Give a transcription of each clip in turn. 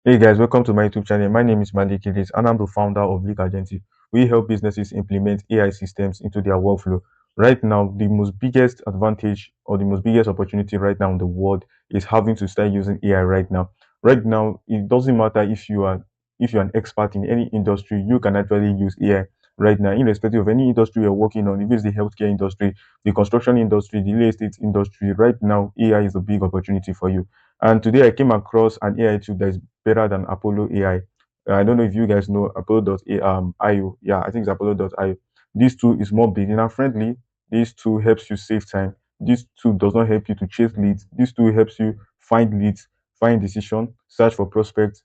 Hey guys, welcome to my YouTube channel. My name is Malik Idris and I'm the founder of Leak Agency. We help businesses implement AI systems into their workflow. Right now, the most biggest advantage or the most biggest opportunity right now in the world is having to start using AI right now. Right now, it doesn't matter if you're an expert in any industry, you can actually use AI right now, irrespective of any industry you're working on. If it's the healthcare industry, the construction industry, the real estate industry, right now, AI is a big opportunity for you. And today I came across an AI tool that is better than Apollo AI. I don't know if you guys know Apollo.io. Yeah, I think it's Apollo.io. This tool is more beginner friendly. This tool helps you save time. This tool does not help you to chase leads. This tool helps you find leads, find decision, search for prospects,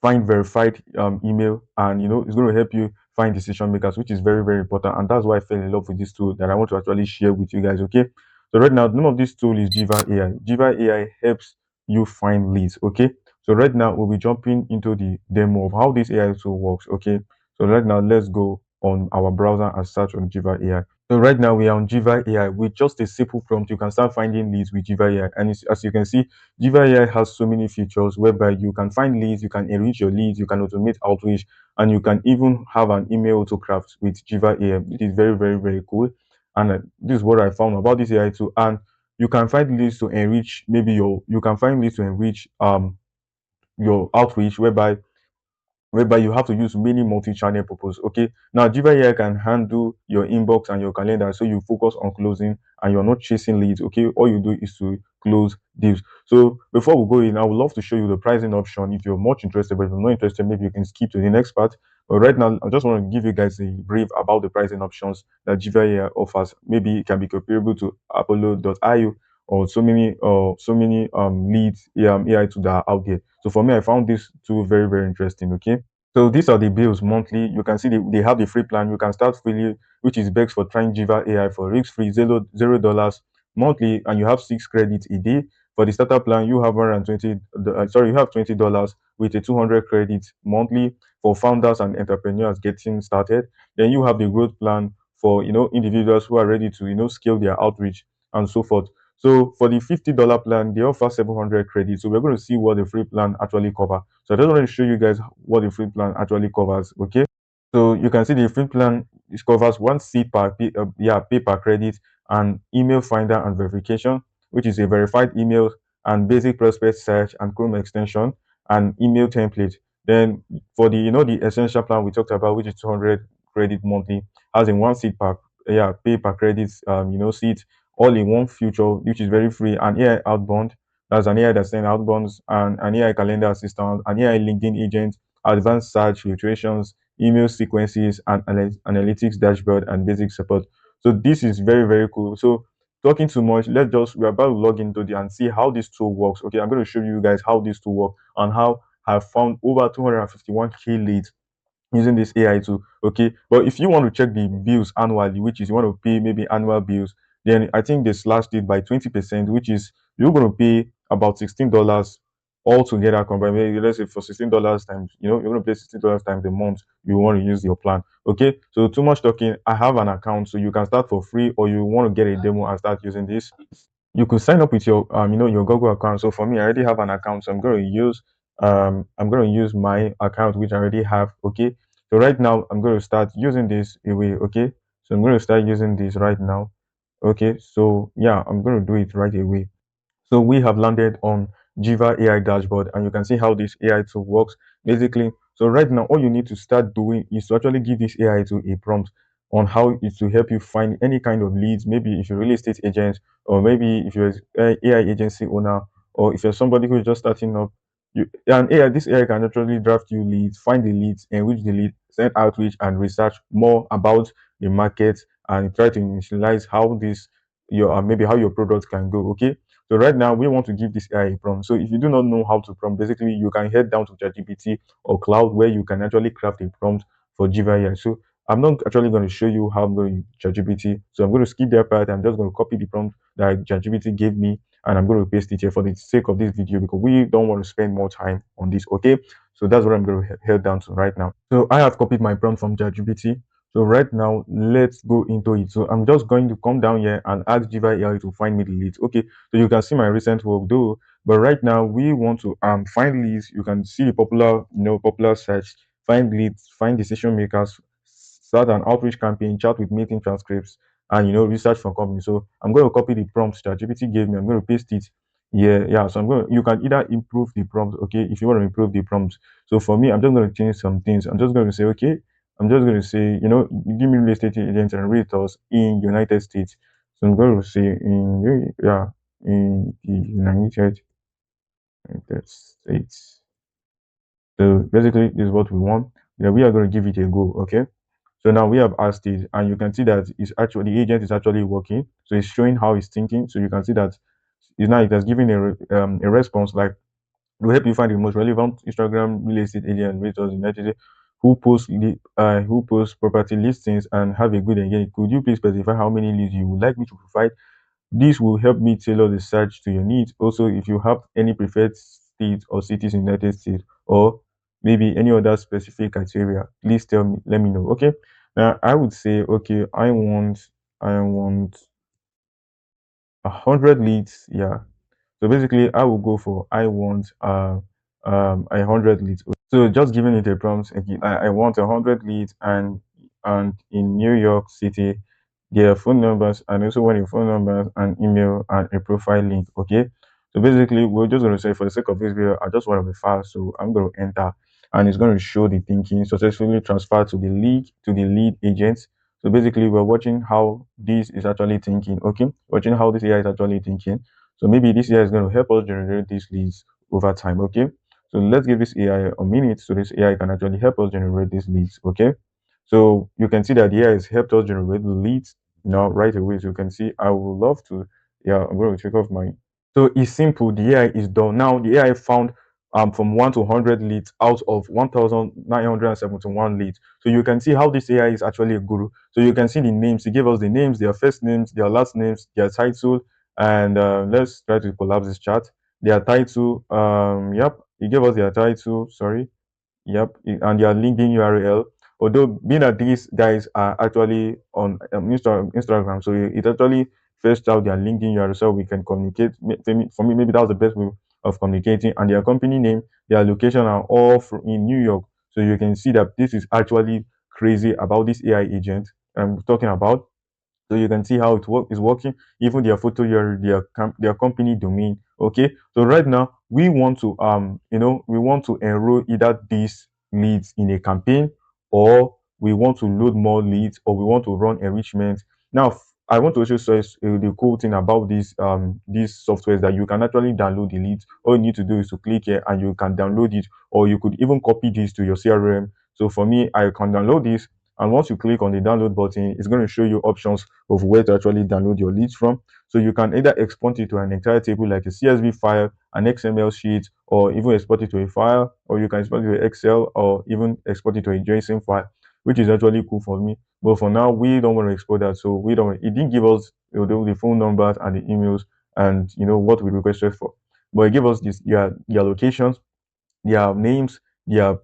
find verified email, and it's going to help you find decision makers, which is very very important. And that's why I fell in love with this tool that I want to actually share with you guys. Okay, so right now the name of this tool is Jeeva AI. Jeeva AI helps you find leads. Okay, so right now we'll be jumping into the demo of how this AI tool works. Okay, so right now let's go on our browser and search on Jeeva AI. So right now we are on Jeeva AI. With just a simple prompt, you can start finding leads with Jeeva AI. And as you can see, Jeeva AI has so many features whereby you can find leads, you can enrich your leads, you can automate outreach, and you can even have an email autocraft with Jeeva AI. It is very, very, very cool. And this is what I found about this AI tool. And you can find leads to enrich you can find leads to enrich your outreach whereby you have to use many multi-channel purpose. Okay. Now Jiva AI can handle your inbox and your calendar, so you focus on closing and you're not chasing leads. Okay. All you do is to close deals. So before we go in, I would love to show you the pricing option if you're much interested, but if you're not interested, maybe you can skip to the next part. But right now, I just want to give you guys a brief about the pricing options that Jiva AI offers. Maybe it can be comparable to Apollo.io or so many leads AI tools that are out there. So for me, I found this tool very, very interesting. Okay. So these are the bills monthly. You can see they have the free plan. You can start freely, which is best for trying Jiva AI for risk-free $0 monthly, and you have 6 credits a day. For the starter plan, you have 120. You have $20 with a 200 credits monthly for founders and entrepreneurs getting started. Then you have the growth plan for individuals who are ready to scale their outreach and so forth. So for the $50 plan, they offer 700 credits. So we're going to see what the free plan actually covers. So I just want to show you guys what the free plan actually covers. Okay. So you can see the free plan it covers one seat pay per credit, and email finder and verification, which is a verified email and basic prospect search and Chrome extension and email template. Then for the the essential plan we talked about, which is 200 credit monthly, has a one seat per pay per credit seat, all in one feature, which is very free, and AI outbound. That's an AI that sends outbounds, and an AI calendar assistant, an AI LinkedIn agent, advanced search filtrations, email sequences, and analytics dashboard, and basic support. So this is very, very cool. So talking too much, we're about to log into the and see how this tool works. Okay, I'm going to show you guys how this tool works and how I've found over 251K leads using this AI tool. Okay, but if you want to check the bills annually, which is you want to pay maybe annual bills, then I think they slashed it by 20%, which is you're going to pay about $16 altogether combined. Maybe let's say for $16 times, you're going to pay $16 times the month you want to use your plan. Okay, so too much talking. I have an account, so you can start for free, or you want to get a demo and start using this. You could sign up with your your Google account. So for me, I already have an account, so I'm going to use my account which I already have. Okay, so right now I'm going to start using this away. Okay, so I'm going to start using this right now. Okay, so yeah, I'm going to do it right away. So we have landed on Jiva AI dashboard, and you can see how this AI tool works. Basically, so right now, all you need to start doing is to actually give this AI tool a prompt on how it to help you find any kind of leads. Maybe if you're a real estate agent, or maybe if you're an AI agency owner, or if you're somebody who's just starting up, this AI can actually draft you leads, find the leads, enrich the lead, send outreach, and research more about the market, and try to initialize how this your maybe how your product can go. Okay, so right now we want to give this AI a prompt. So if you do not know how to prompt, basically you can head down to ChatGPT or Cloud where you can actually craft a prompt for Jiva AI. So I'm not actually going to show you how I'm going to ChatGPT. So I'm going to skip that part. I'm just going to copy the prompt that ChatGPT gave me, and I'm going to paste it here for the sake of this video because we don't want to spend more time on this. Okay. So that's what I'm going to head down to right now. So I have copied my prompt from ChatGPT. So right now, let's go into it. So I'm just going to come down here and ask Jiva AI to find me the leads. Okay, so you can see my recent work, though But right now we want to find leads. You can see the popular search, find leads, find decision makers, start an outreach campaign, chat with meeting transcripts, and research for companies. So I'm going to copy the prompts that GPT gave me. I'm going to paste it. Yeah. So you can either improve the prompt, okay, if you want to improve the prompt. So for me, I'm just going to change some things. I'm just going to say, okay, I'm just going to say, give me real estate agents and realtors in United States. So I'm going to say in the United States. So basically, this is what we want. Then we are going to give it a go. Okay. So now we have asked it, and you can see that the agent is actually working. So it's showing how it's thinking. So you can see that it has given a response like, will help you find the most relevant Instagram real estate agent realtors in United who post property listings and have a good engagement. Could you please specify how many leads you would like me to provide? This will help me tailor the search to your needs. Also, if you have any preferred states or cities in the United States, or maybe any other specific criteria, please tell me, let me know. Okay. Now I would say, okay, I want 100 leads. Yeah. So basically I will go for I want 100 leads. So just giving it a prompt again, I want 100 leads and in New York City, their phone numbers, and also want a phone number and email and a profile link. Okay. So basically we're just gonna say, for the sake of this video, I just want to be fast. So I'm gonna enter, and it's gonna show the thinking successfully transferred to the lead agent. So basically we're watching how this is actually thinking. Okay. Watching how this AI is actually thinking. So maybe this AI is going to help us generate these leads over time. Okay. So let's give this AI a minute so this AI can actually help us generate these leads. Okay. So you can see that the AI has helped us generate the leads now right away. So you can see I would love to. Yeah, I'm going to check off my. So it's simple. The AI is done. Now the AI found from 1 to 100 leads out of 1,971 leads. So you can see how this AI is actually a guru. So you can see the names. He gave us the names, their first names, their last names, their title, and let's try to collapse this chart. Their title. Yep, he gave us their title. Sorry. Yep, and their LinkedIn URL. Although being that these guys are actually on Instagram, so it actually fetched out their LinkedIn URL so we can communicate. For me, maybe that was the best way of communicating. And their company name, their location are all in New York. So you can see that this is actually crazy about this AI agent I'm talking about. So you can see how is working, even their photo, their company domain. Okay. So right now we want to we want to enroll either these leads in a campaign, or we want to load more leads, or we want to run enrichment. Now I want to also say the cool thing about these softwares that you can actually download the leads. All you need to do is to click here and you can download it, or you could even copy this to your CRM. So for me, I can download this, and once you click on the download button, it's going to show you options of where to actually download your leads from. So you can either export it to an entire table like a CSV file, an XML sheet, or even export it to a file, or you can export it to Excel, or even export it to a JSON file, which is actually cool for me. But for now, we don't want to export that. So we don't, it didn't give us the phone numbers and the emails and what we requested for. But it gave us this, their locations, their names, their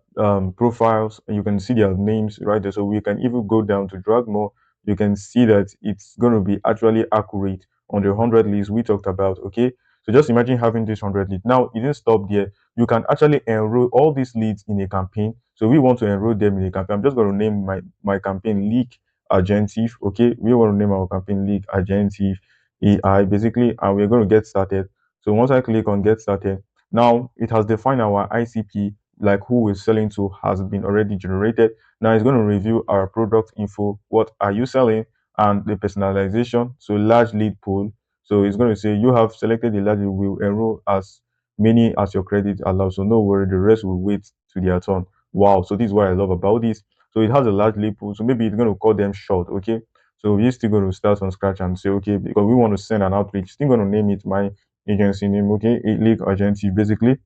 profiles, and you can see their names right there. So we can even go down to drag more. You can see that it's going to be actually accurate on the 100 leads we talked about. Okay. So just imagine having this 100 leads. Now it didn't stop there. You can actually enroll all these leads in a campaign. So we want to enroll them in a campaign. I'm just going to name my campaign Leak Agentive. Okay. We want to name our campaign Leak Agentive AI basically, and we're going to get started. So once I click on get started, now it has defined our ICP, like who we're selling to has been already generated. Now it's going to review our product info. What are you selling? And the personalization. So large lead pool. So it's going to say you have selected the large lead, will enroll as many as your credit allows. So no worry, the rest will wait to their turn. Wow. So this is what I love about this. So it has a large lead pool. So maybe it's going to call them short. Okay. So we're still going to start from scratch and say, okay, because we want to send an outreach, still going to name it my agency name. Okay, league agency basically.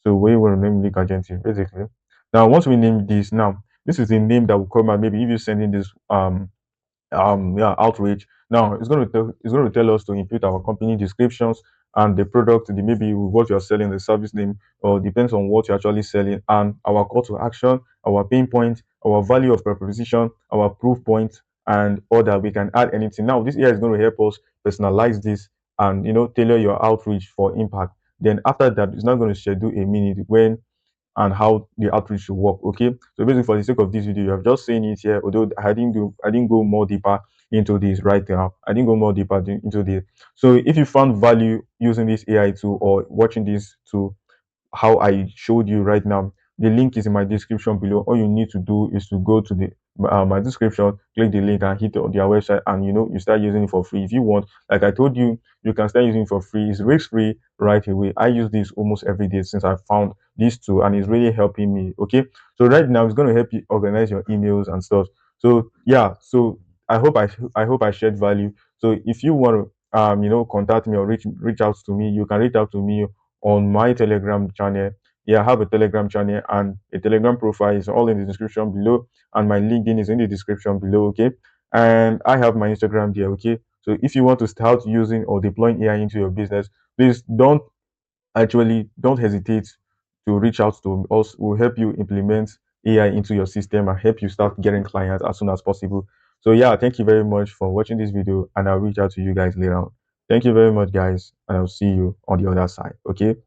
So we want to name league agency basically. Now once we name this, now this is the name that will come out. Maybe if you're sending this outreach, now it's going to tell us to input our company descriptions and the product, the maybe what you're selling, the service name, or depends on what you're actually selling, and our call to action, our pain point, our value of proposition, our proof point, and other. We can add anything. Now this AI is going to help us personalize this and tailor your outreach for impact. Then after that, it's not going to schedule a minute when and how the outreach should work. Okay. So basically, for the sake of this video, you have just seen it here. Although I didn't go more deeper into this right now. I didn't go more deeper into this. So if you found value using this AI tool or watching this tool, how I showed you right now. The link is in my description below. All you need to do is to go to the my description, click the link, and hit their website, and you start using it for free. If you want, like I told you, you can start using it for free. It's risk free right away. I use this almost every day since I found this tool, and it's really helping me. Okay, so right now it's going to help you organize your emails and stuff. So yeah, so I hope I shared value. So if you want to contact me or reach out to me, you can reach out to me on my Telegram channel. Yeah, I have a Telegram channel and a Telegram profile is all in the description below, and my LinkedIn is in the description below. Okay, and I have my Instagram there. Okay, so if you want to start using or deploying AI into your business, please don't hesitate to reach out to us. We'll help you implement AI into your system and help you start getting clients as soon as possible. So yeah, thank you very much for watching this video, and I'll reach out to you guys later on. Thank you very much, guys, and I'll see you on the other side. Okay.